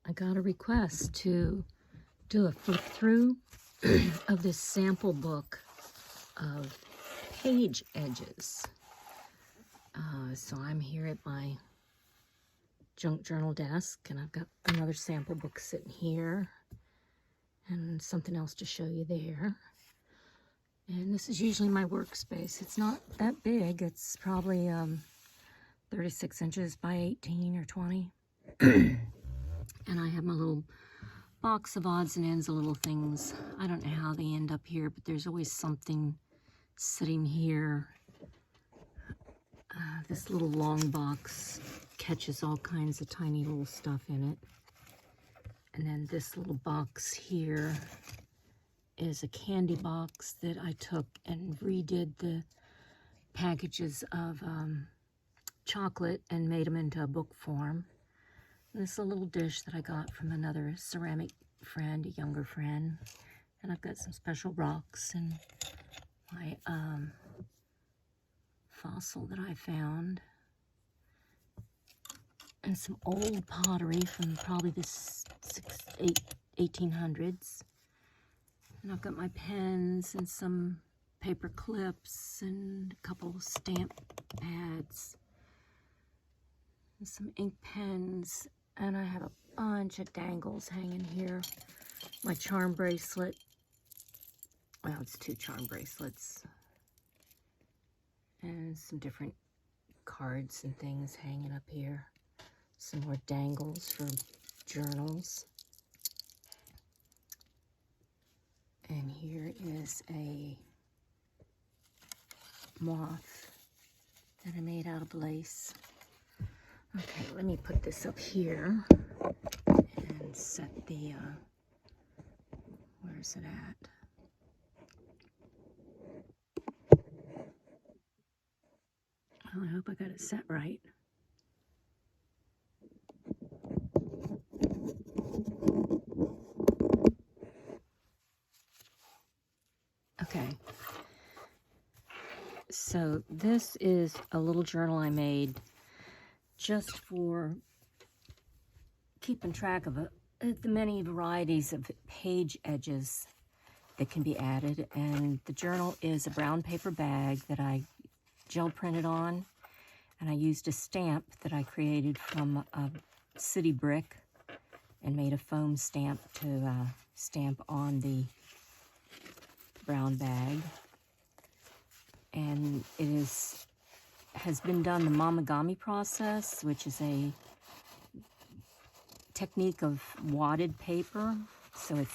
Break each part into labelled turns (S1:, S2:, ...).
S1: I got a request to do a flip through of this sample book of page edges. So I'm here at my junk journal desk, and I've got another sample book sitting here and something else to show you there. And this is usually my workspace. It's not that big. It's probably 36 inches by 18 or 20. And I have my little box of odds and ends of little things. I don't know how they end up here, but there's always something sitting here. This little long box catches all kinds of tiny little stuff in it. And then this little box here is a candy box that I took and redid the packages of chocolate and made them into a book form. And this is a little dish that I got from another ceramic friend, a younger friend. And I've got some special rocks and my fossil that I found. And some old pottery from probably the 1800s. And I've got my pens and some paper clips and a couple stamp pads. And some ink pens. And I have a bunch of dangles hanging here. My charm bracelet. Well, it's 2 charm bracelets. And some different cards and things hanging up here. Some more dangles for journals. And here is a moth that I made out of lace. Okay, let me put this up here and set the, where's it at? Well, I hope I got it set right. Okay. So this is a little journal I made just for keeping track of the many varieties of page edges that can be added. And the journal is a brown paper bag that I gel printed on, and I used a stamp that I created from a city brick and made a foam stamp to stamp on the brown bag. And it has been done the Mamigami process, which is a technique of wadded paper, so it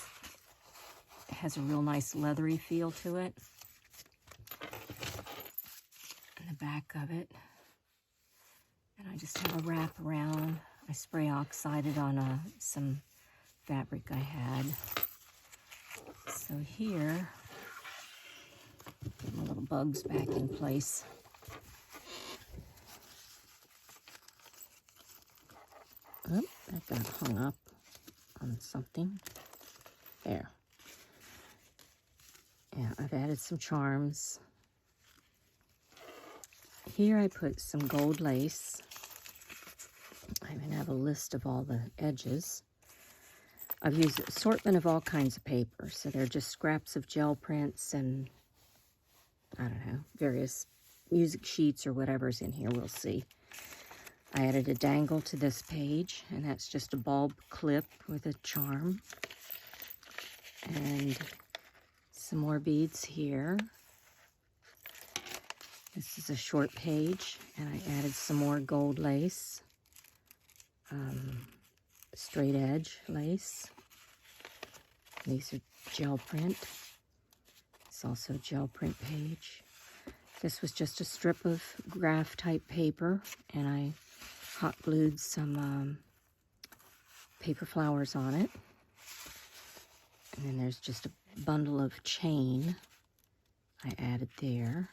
S1: has a real nice leathery feel to it. And the back of it. And I just have a wrap around. I spray oxided on some fabric I had. So here, get my little bugs back in place. Oh, that got hung up on something. There. Yeah, I've added some charms. Here I put some gold lace. I even have a list of all the edges. I've used an assortment of all kinds of paper. So they're just scraps of gel prints and, I don't know, various music sheets or whatever's in here. We'll see. I added a dangle to this page, and that's just a bulb clip with a charm. And some more beads here. This is a short page, and I added some more gold lace. Straight edge lace. These are gel print. It's also a gel print page. This was just a strip of graph type paper, and I hot glued some paper flowers on it. And then there's just a bundle of chain I added there.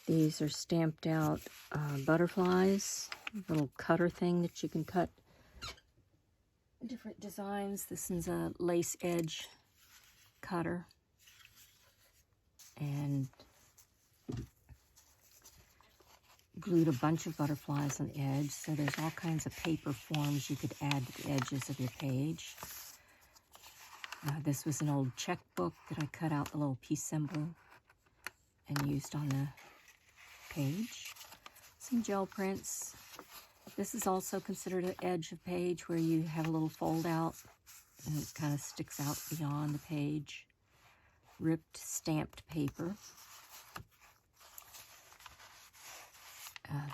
S1: These are stamped out butterflies, little cutter thing that you can cut different designs. This is a lace edge cutter. And glued a bunch of butterflies on the edge, so there's all kinds of paper forms you could add to the edges of your page. This was an old checkbook that I cut out the little peace symbol and used on the page. Some gel prints. This is also considered an edge of page where you have a little fold out and it kind of sticks out beyond the page. Ripped stamped paper.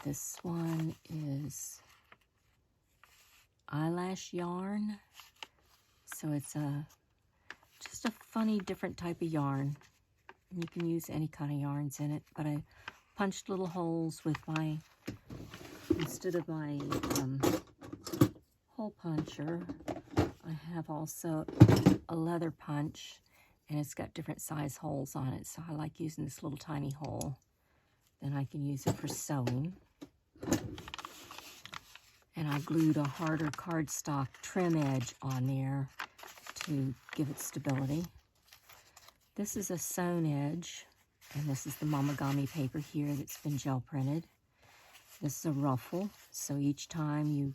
S1: This one is eyelash yarn. So it's just a funny different type of yarn. You can use any kind of yarns in it, but I punched little holes with my, instead of my hole puncher, I have also a leather punch, and it's got different size holes on it, so I like using this little tiny hole. Then I can use it for sewing. And I glued a harder cardstock trim edge on there to give it stability. This is a sewn edge, and this is the Mamigami paper here that's been gel printed. This is a ruffle, so each time you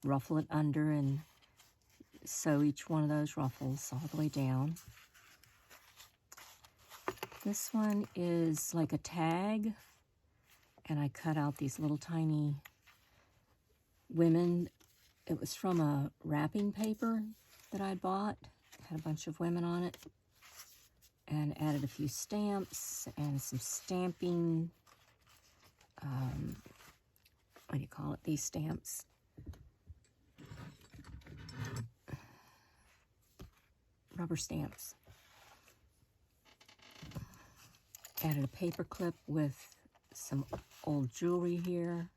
S1: ruffle it under and sew each one of those ruffles all the way down. This one is like a tag, and I cut out these little tiny women. It was from a wrapping paper that I'd bought. It had a bunch of women on it, and added a few stamps and some stamping, what do you call it, these stamps? Rubber stamps. Added a paper clip with some old jewelry here.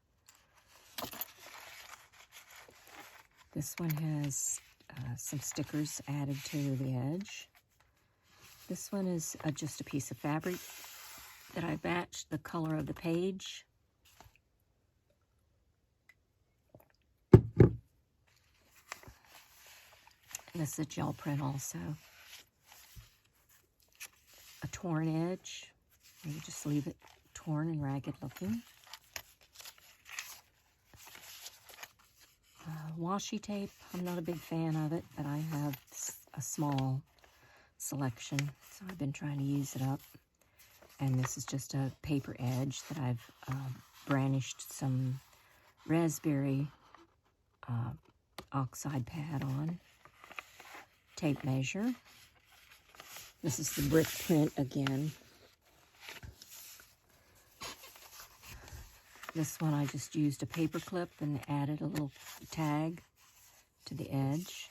S1: This one has some stickers added to the edge. This one is just a piece of fabric that I matched the color of the page. And this is a gel print also. A torn edge. You just leave it torn and ragged looking. Washi tape. I'm not a big fan of it, but I have a small selection, so I've been trying to use it up. And this is just a paper edge that I've brandished some raspberry oxide pad on. Tape measure. This is the brick print again. This one I just used a paper clip and added a little tag to the edge.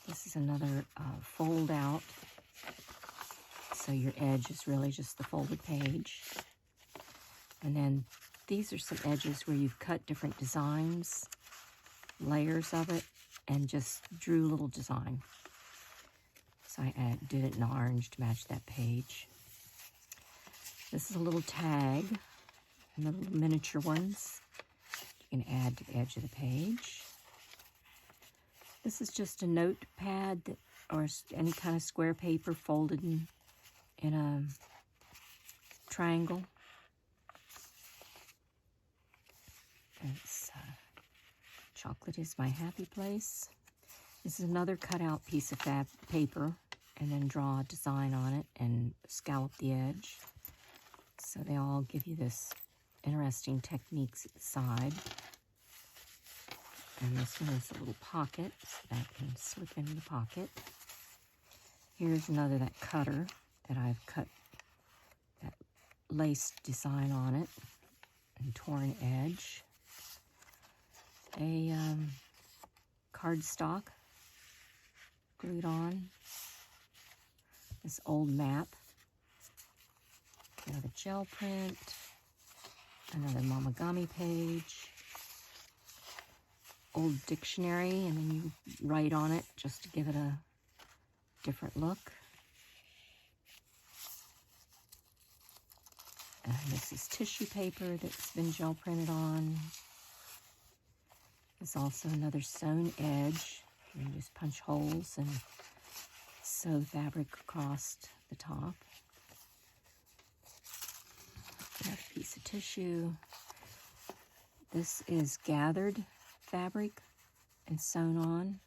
S1: This is another fold out, so your edge is really just the folded page. And then these are some edges where you've cut different designs, layers of it, and just drew a little design. So I did it in orange to match that page. This is a little tag, and the little miniature ones you can add to the edge of the page. This is just a notepad that, or any kind of square paper folded in a triangle. It's chocolate is my happy place. This is another cutout piece of paper, and then draw a design on it and scallop the edge. So they all give you this interesting techniques at the side. And this one is a little pocket, so that can slip into the pocket. Here's another, that cutter that I've cut that lace design on it and torn edge. A cardstock glued on. This old map. Another gel print. Another Mamigami page. Old dictionary, and then you write on it just to give it a different look. And this is tissue paper that's been gel printed on. There's also another sewn edge. You just punch holes and sew fabric across the top. Got a piece of tissue. This is gathered fabric and sewn on.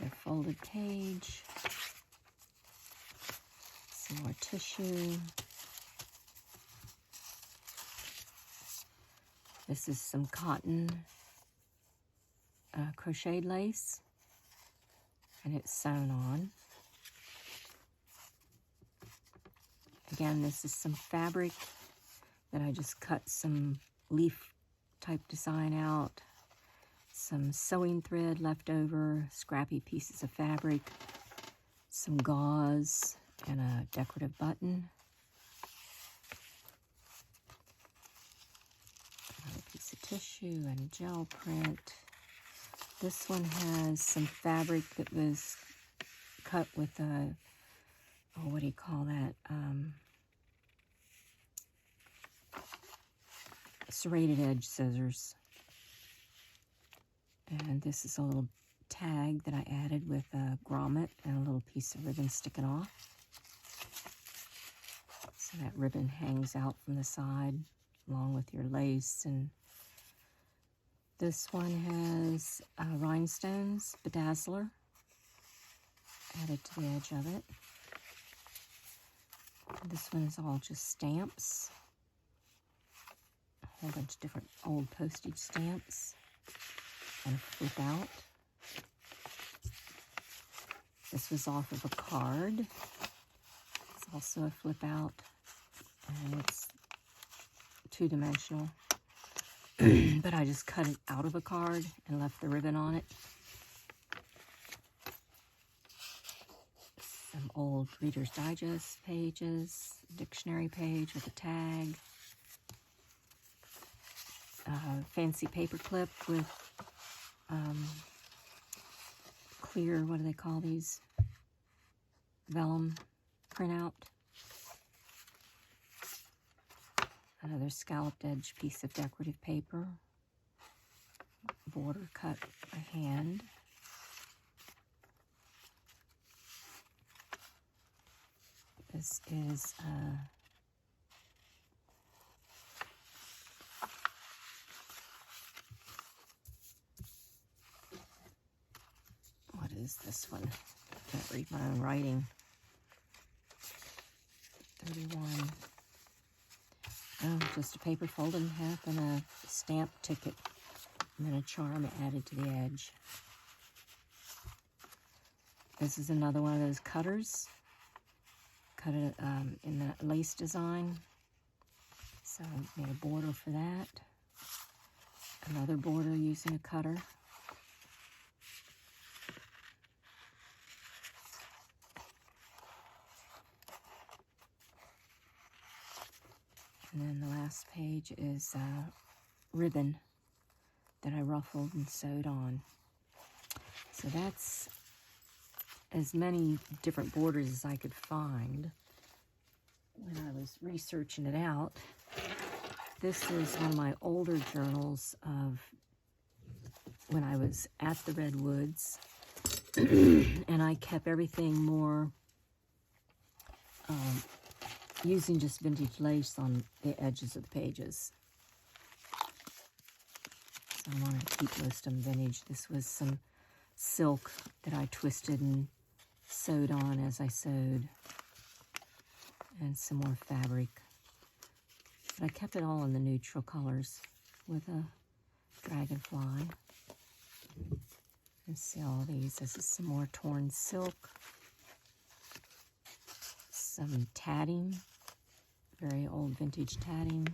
S1: A folded page. Some more tissue. This is some cotton crocheted lace, and it's sewn on. Again, this is some fabric that I just cut some leaf type design out. Some sewing thread left over, scrappy pieces of fabric, some gauze, and a decorative button. Another piece of tissue and a gel print. This one has some fabric that was cut with a, oh, what do you call that? Serrated edge scissors. And this is a little tag that I added with a grommet and a little piece of ribbon sticking off. So that ribbon hangs out from the side along with your lace. And this one has rhinestones, bedazzler, added to the edge of it. This one is all just stamps. A whole bunch of different old postage stamps. And a flip out. This was off of a card. It's also a flip out, and it's two-dimensional. But I just cut it out of a card and left the ribbon on it. Some old Reader's Digest pages, dictionary page with a tag. Fancy paper clip with clear, what do they call these? Vellum printout. Another scalloped edge piece of decorative paper. Border cut by hand. This is what is this one? I can't read my own writing. 31. Oh, just a paper folded in half and a stamp ticket, and then a charm added to the edge. This is another one of those cutters. Cut it in the lace design. So I made a border for that. Another border using a cutter. And then the last page is ribbon that I ruffled and sewed on. So that's as many different borders as I could find when I was researching it out. This is one of my older journals of when I was at the Redwoods. And I kept everything more using just vintage lace on the edges of the pages. So I wanted to keep most of them vintage. This was some silk that I twisted and sewed on as I sewed. And some more fabric. But I kept it all in the neutral colors with a dragonfly. And see all these. This is some more torn silk. Some tatting. Very old vintage tatting.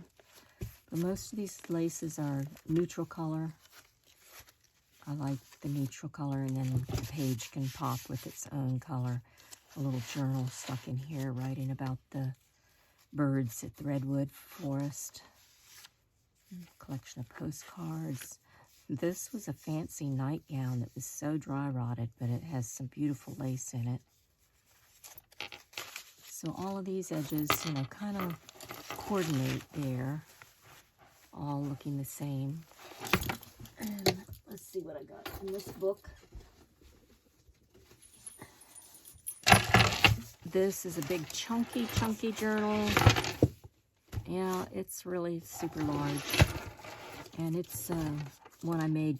S1: But most of these laces are neutral color. I like the neutral color, and then the page can pop with its own color. A little journal stuck in here writing about the birds at the Redwood forest. A collection of postcards. This was a fancy nightgown that was so dry rotted, but it has some beautiful lace in it. So all of these edges, you know, kind of coordinate there, all looking the same. And let's see what I got in this book. This is a big chunky journal. Yeah, it's really super large. And it's one I made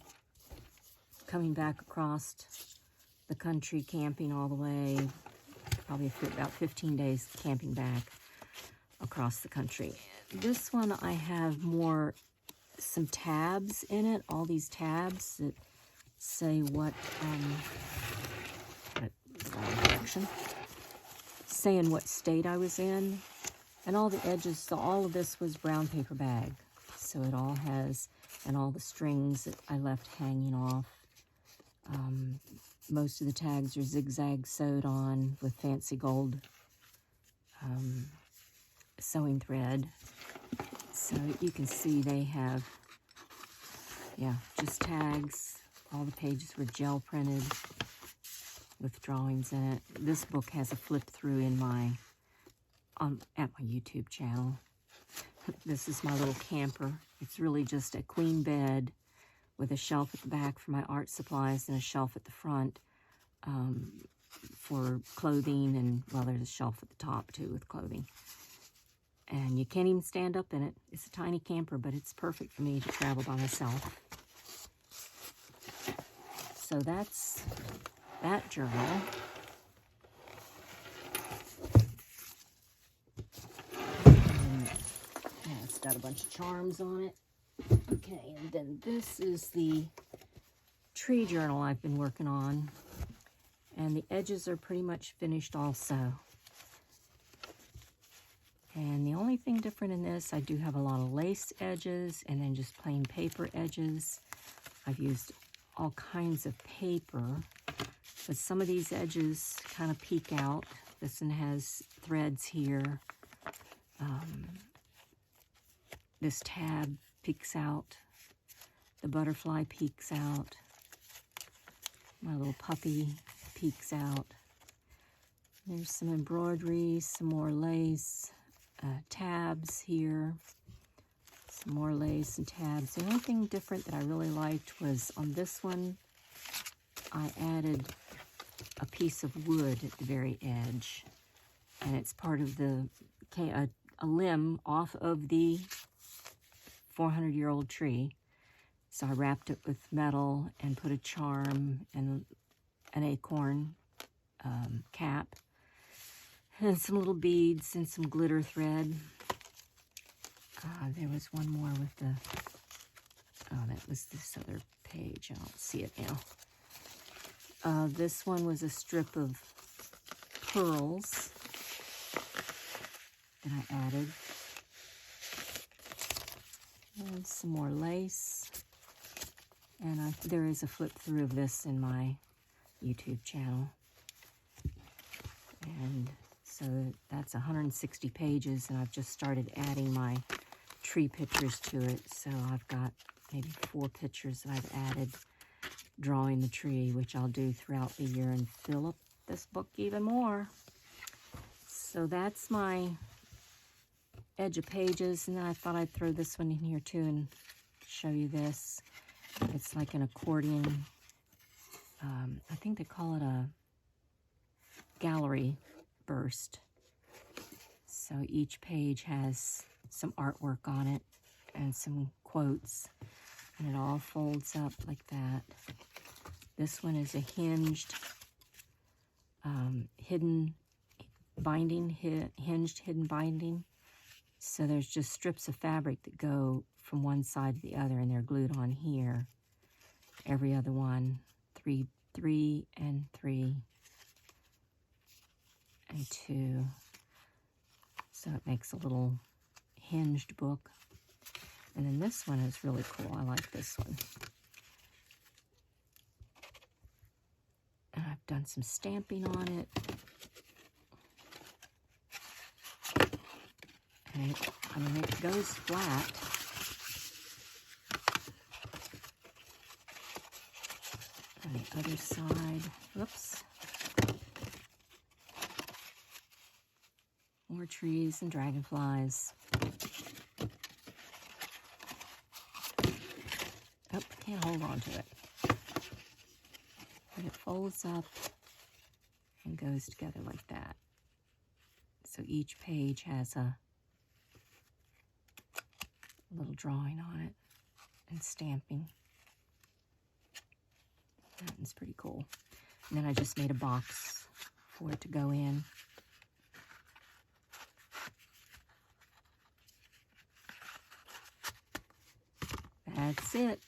S1: coming back across the country, camping all the way, probably about 15 days camping back across the country. This one I have some tabs in it, all these tabs that say saying what state I was in, and all the edges, so all of this was brown paper bag. So it all has, and all the strings that I left hanging off. Most of the tags are zigzag sewed on with fancy gold sewing thread. So you can see they have, yeah, just tags. All the pages were gel printed with drawings in it. This book has a flip through in at my YouTube channel. This is my little camper. It's really just a queen bed with a shelf at the back for my art supplies and a shelf at the front for clothing, and, well, there's a shelf at the top, too, with clothing. And you can't even stand up in it. It's a tiny camper, but it's perfect for me to travel by myself. So that's that journal. Yeah, it's got a bunch of charms on it. Okay, and then this is the tree journal I've been working on. And the edges are pretty much finished also. And the only thing different in this, I do have a lot of lace edges and then just plain paper edges. I've used all kinds of paper, but some of these edges kind of peek out. This one has threads here. This tab peeks out. The butterfly peeks out. My little puppy peeks out. There's some embroidery, some more lace, tabs here, some more lace and tabs. The only thing different that I really liked was on this one, I added a piece of wood at the very edge, and it's part of a limb off of the 400-year-old tree. So I wrapped it with metal and put a charm and an acorn cap and some little beads and some glitter thread. There was one more with the, that was this other page. I don't see it now. This one was a strip of pearls that I added. And some more lace. And there is a flip through of this in my YouTube channel. And so that's 160 pages, and I've just started adding my tree pictures to it. So I've got maybe 4 pictures that I've added drawing the tree, which I'll do throughout the year and fill up this book even more. So that's my edge of pages, and then I thought I'd throw this one in here too and show you this. It's like an accordion. I think they call it a gallery burst. So each page has some artwork on it and some quotes, and it all folds up like that. This one is a hinged, hidden binding, hinged hidden binding. So there's just strips of fabric that go from one side to the other, and they're glued on here. Every other one, 3 and 3 and 2. So it makes a little hinged book. And then this one is really cool. I like this one. And I've done some stamping on it. And it goes flat. On the other side, whoops. More trees and dragonflies. Oh, can't hold on to it. But it folds up and goes together like that. So each page has a little drawing on it and stamping. That is pretty cool. And then I just made a box for it to go in. That's it.